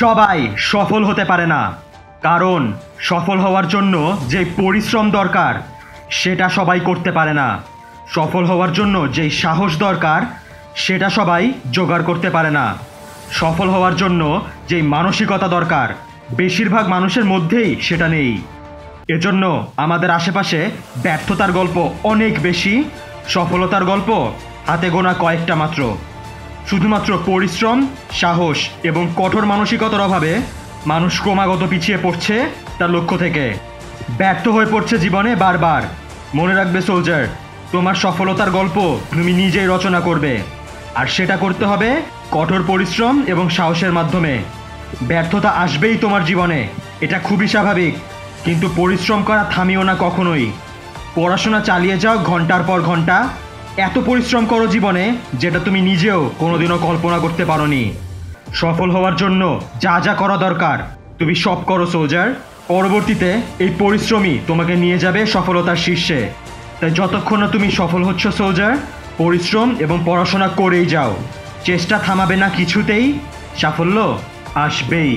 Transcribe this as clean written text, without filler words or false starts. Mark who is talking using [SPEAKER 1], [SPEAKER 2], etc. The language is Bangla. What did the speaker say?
[SPEAKER 1] সবাই সফল হতে পারে না, কারণ সফল হওয়ার জন্য যে পরিশ্রম দরকার সেটা সবাই করতে পারে না। সফল হওয়ার জন্য যেই সাহস দরকার সেটা সবাই জোগাড় করতে পারে না। সফল হওয়ার জন্য যেই মানসিকতা দরকার বেশিরভাগ মানুষের মধ্যেই সেটা নেই। এজন্য আমাদের আশেপাশে ব্যর্থতার গল্প অনেক বেশি, সফলতার গল্প হাতে গোনা কয়েকটা মাত্র। শুধুমাত্র পরিশ্রম, সাহস এবং কঠোর মানসিকতার অভাবে মানুষ ক্রমাগত পিছিয়ে পড়ছে তার লক্ষ্য থেকে, ব্যর্থ হয়ে পড়ছে জীবনে বারবার। মনে রাখবে সোলজার, তোমার সফলতার গল্প তুমি নিজেই রচনা করবে, আর সেটা করতে হবে কঠোর পরিশ্রম এবং সাহসের মাধ্যমে। ব্যর্থতা আসবেই তোমার জীবনে, এটা খুবই স্বাভাবিক, কিন্তু পরিশ্রম করা থামিও না কখনোই। পড়াশোনা চালিয়ে যাও ঘন্টার পর ঘন্টা, এত পরিশ্রম করো জীবনে যেটা তুমি নিজেও কোনোদিনও কল্পনা করতে পারোনি। সফল হওয়ার জন্য যা যা করা দরকার তুমি সব করো সোলজার। পরবর্তীতে এই পরিশ্রমই তোমাকে নিয়ে যাবে সফলতার শীর্ষে। তাই যতক্ষণ না তুমি সফল হচ্ছ সোলজার, পরিশ্রম এবং পড়াশোনা করেই যাও, চেষ্টা থামাবে না কিছুতেই, সাফল্য আসবেই।